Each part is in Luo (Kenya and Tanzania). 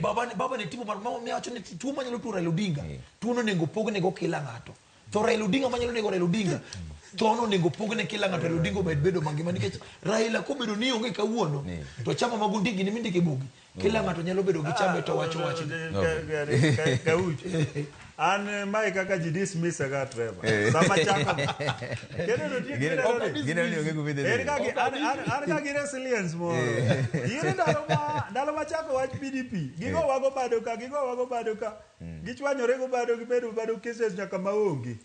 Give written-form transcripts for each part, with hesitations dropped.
baba ne tipo mar mama me wacho ni tuo manyalo tuo Raila Odinga tuo no nego pogne go kila ngato to Raila Odinga manyalo nego Raila Odinga to no nego pogne kila ngato Raila Odinga bedo mangima nikech Raila ko bedo ni onge kawuono to chama magundigi ni mindike bugi kila ngato nyalo bedo gi chambe to wacho kauch an mai kaka ji dismiss aga Trevor sama chako kendo no gine ni onge kubede an ka gi resilience mo yire dalo ma chako wach PDP gigo wago bado ka gichwanyore go bado gibedo bado cases nyaka maonge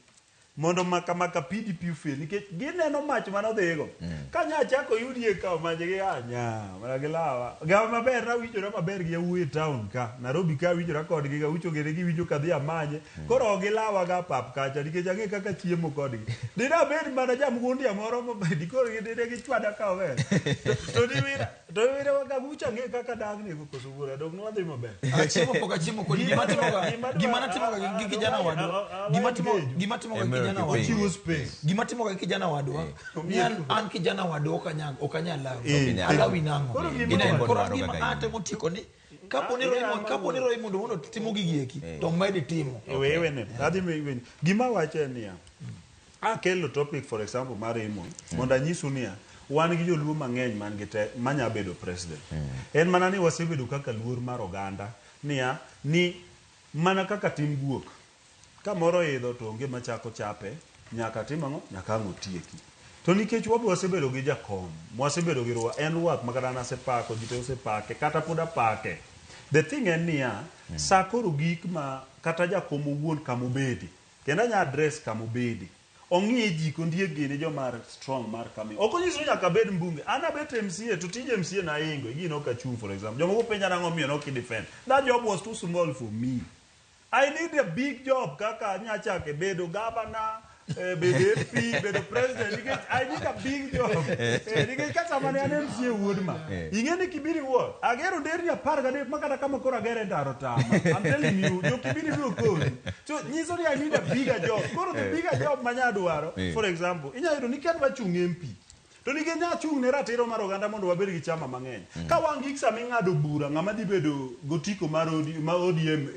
mondo maka PDP fail nikech gineno mach manodhigo ka nya chako yudie ka majigi anya mana gilawa gawa maber na winjora maber gi yawuoyi town ka Nairobi ka winjora kodgi ga ucho gere gi winjo kadhi amanye koro gilawa ga pap kacha nikech ang'e kaka chiemo kodgi dina bed mana jamgundia moro mabedi koro gidine gichwada ka owe to wira ga ucho ng'e kaka dagni go koso bura dog no dhi maber chiemo poka chiemo kodi gima timoga gi kijana wadwa gima timoga gima timoga kijana wadwa an kijana wadwa okanyala alawi nango koro gima atemo tiko ni kapo ni roi mondo timo gigieki to medi timo wewe ne adhi gima wache niya akelo topic for example mar imo mondo anyisu niya wan gi joluo mang'eny man gite manya bedo president en mana ni wasebedo kaka luor mar oganda niya ni mana kaka tim guok kamoro idho to onge machako chape nyaka timango nyaka ngotieki to nikech wasebedo gi jakom wasebedo gi en ruath makadana sepako jite osepake kata poda pake the thing en niya sakoro gik ma kata jakom owuon kamobedi kendo nya address kamobedi ong'ie ji kondie gene jomar strong mar kami okonyiso nyaka bed mbunge ana bet MCA to tije MCA na ingo gino ka chu for example jomo penja nango miyo no ki defend that job was too small for me. I need a big job kaka nyachake bedo governor bedo MP bedo president I need a big job nikech kata mane an MCA wuodma ingeni kibiri wo agero deri 10 makata kama kora gere ndaro tama I'm telling you jo kibiri biro kodi so nyiso ni I need a bigger job koro the bigger job manyadwaro for example inyayudo ni kan wachung MP to nikech nyachung ne ratiro mar oganda mondo wabed gi chama mang'eny ka wangik sama ing'ado bura ng'ama dhi bedo gotiko mar ODM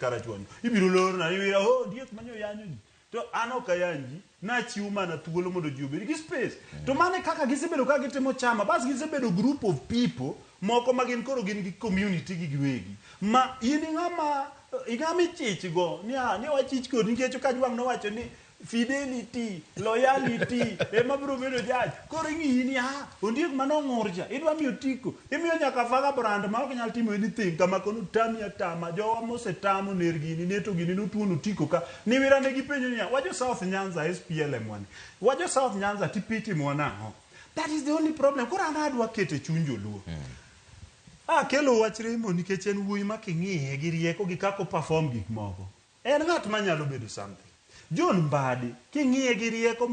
karachuonyo ibiro lor na iwira Ondiek manyo yanyo ji to an ok ayanji nachiwo mana thuolo mondo ji obed gi space to mane kaka gisebedo ka gitimo chama bas gisebedo group of people moko magin koro gin gi community gi giwegi ma in ing'ama ichich go ni wachich kod nikech ka jwang nowacho ni fidelity loyalty ema bro bedo judge koro ing'i ni Ondiek manong'urja idwa miyo tiko imiyo nyaka faga brand ma ok nyal timo anything kama kono tami atama jowa mosetamo nergini neto gini notuono tiko ka ni wirane gi penjo niya wajo South Nyanza SPLM wani wajo South Nyanza tipiti mwanango that is the only problem koro anadwa kete chunjo luo kelo wachre mo nikech en wuoyi making'iye gi rieko gi kako perform gik moko en ng'at manyalo bedo something John Mbadi king'iye gi rieko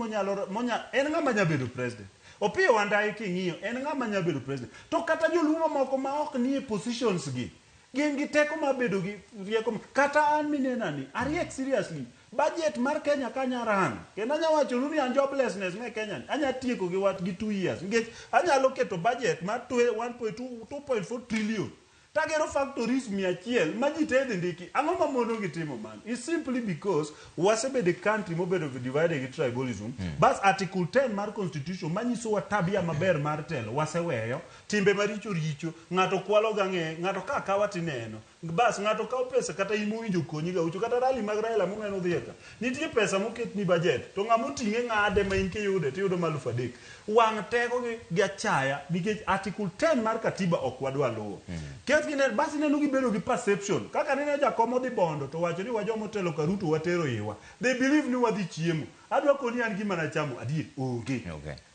en ng'ama nya bedo president Opiyo Wandayi king'iyo en ng'ama nya bedo president to kata joluo moko ma ok nie positions gi gin gi teko ma bedo gi rieko kata an minenani ariek seriously budget mar Kenya kanya ran kendo anya wacho ni an joblessness me Kenya anya tieko gi wat gi 2 years ngech anyalo keto budget mar 2.4 trillion tagero factories 100 majitede ndiki ang'o mamono gitimo man is simply because wasebede country mobedo divided gi tribalism bas article 10 mar constitution manyiso wa tabia maber mar telo waseweyo timbe maricho richo ng'ato kwalo gang'e ng'ato kawa tineno bas ng'ato kawo pesa kata imowinjo konyi ga ucho kata rally mag Raila moneno dhieka nitie pesa moket ni budget to ng'amo ting'e ng'ade ma in kiyude tiyudo malufu 3 wang' teko gi achaya nikech article 10 mar katiba ok wadwa luwo kethine basi neno gibedo gi perception kaka nene jakomo dhi bondo to wacho ni wajomo telo karuto watero iwa they believe ni wadhi chiemo adwa koni an gima na chamo adier onge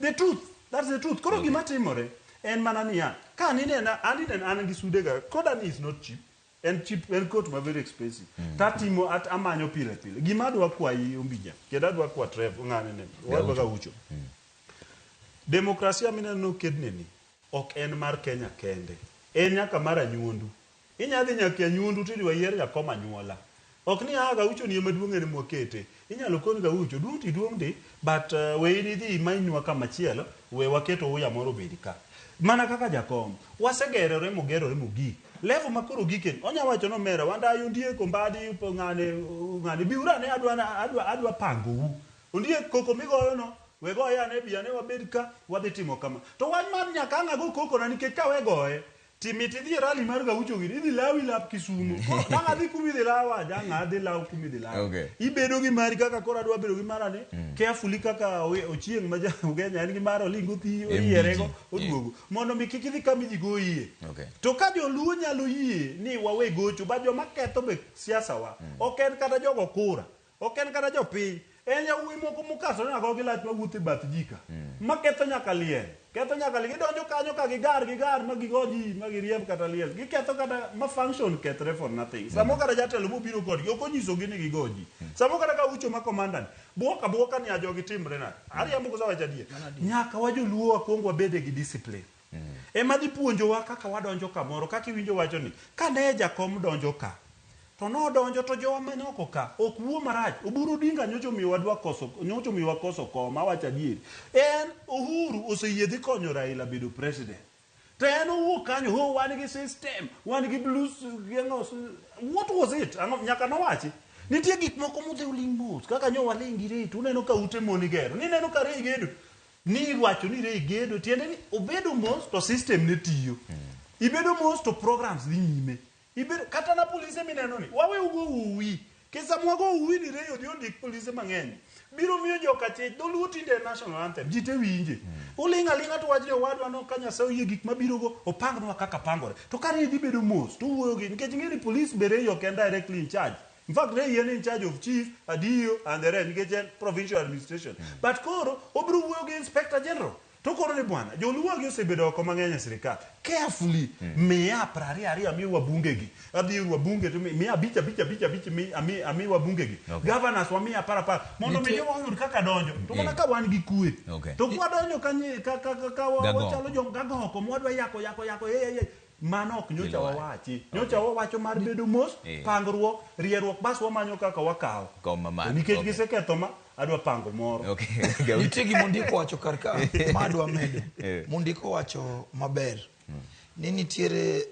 the truth that's the truth koro gima timore en mana niya ka ninena an gi sudega koda ni is not cheap and cheap and coat ma very expensive tatimo amanyo pile gima adwa kwa yi ombija keda adwa kwa Trevor ng'ane ne wabaga ucho demokrasia mineno kedneni ok en mar Kenya kende en nyaka mar anyuondu inyadhi nyaka anyuondu tidi wayier jakom anyuola ok ni aga ucho ni maduong' ene mokete inyalo kon ga ucho duong' di but we ni dhi mainwa kama chielo we waketo uya moro bedi ka mana kaka jakom wasegerore mogi level makoro giken onya wacho no mera wanda Ondiek kombadi ngane biurane adwa pango Ondiek koko migoyo no we goye ane biane wabed ka wadhi timo kama to wany mar nyaka ngago koko na nikech ka we goye timiti dhi rally mar Gaucho gini idhi lawi lap Kisumu danga dhi kumi dhi lawa danga dhi law kumi dhi lawa ibedo gi mari kaka kora adwa bedo gi marane carefully kaka ochieng ma Ugenya en gi maro lingo thi oyierego oduogo mondo mi kik idhi kama idhi goyie to ka joluo nyalo yie ni wawe gocho ba joma ketho be siasa wa ok en kata jogo kura ok en kata jopiny en yawuoyi moko mukaso na go gi lach mawuotho e bath jika ma ketho nyaka liel gidonjo kanyo ka gigar ma gigoji ma giriemb kata liel giketho kata ma function kethre for nothing samo kata jatelo mobiro kodgi ok onyiso gi ni gigoji samo kata ka ucho ma commandant buoka ni ajogi timre na ariambo ko sawacha die nyaka wajoluo wakuongo wabede gi discipline ema dhi puonjowa kaka wadonjo kamoro kaka iwinjo wacho ni ka ne jakom donjo ka to no donjo to jowa manoko ka ok wuo marach Oburu Oginga nyocho miwa koso koma wacha dier en Uhuru oseyiedhi konyo Raila bedo president to en owuok kanyo wan gi system wan gi blues what was it nyaka nowachi nitie gik moko mudhi uling mos kaka nyo walingi reto uneno ka ute moni gero ni neno ka rei gedo ni wacho ni rei gedo tiende ni obedo mos to system ne tiyo ibedo mos to programs dhi nyime kata na polise mineno ni wawe ugo uwi kesa mwago uwi ni reyo di Ondiek polise mang'eny biro miyo joka chech doluo tinde national anthem jite winje ulinga to wajre wadwa no ka Nyasaye oyie gik mabiro go opangnwa kaka pangore to kare dhi bedo mos to wuoyo gi nikech ng'eni police bere yo can directly in charge. In fact, they are in charge of chief, Adio, and the rest, provincial administration. But koro obru wuoyo inspector general. To koro ni bwana, joluo gi osebedo oko mang'eny sirikal. Carefully, miya prari ami wabunge gi. Adhi wabunge to miya bicha ami wabunge gi. Governors wa miya para. Mondo mi jowa oyud kaka donjo. To mana ka wan gi kue. To kwa donjo ka wachalo jongago oko mwadwa yako mano ok nyocha wawachi nyocha wawacho mar bedo mos pangruok rieruok bas wamanyo kaka wakawo nikech giseketho ma adwa pango moro nitie gi mondiko wacho karka ma adwa medo mondiko wacho maber ni nitiere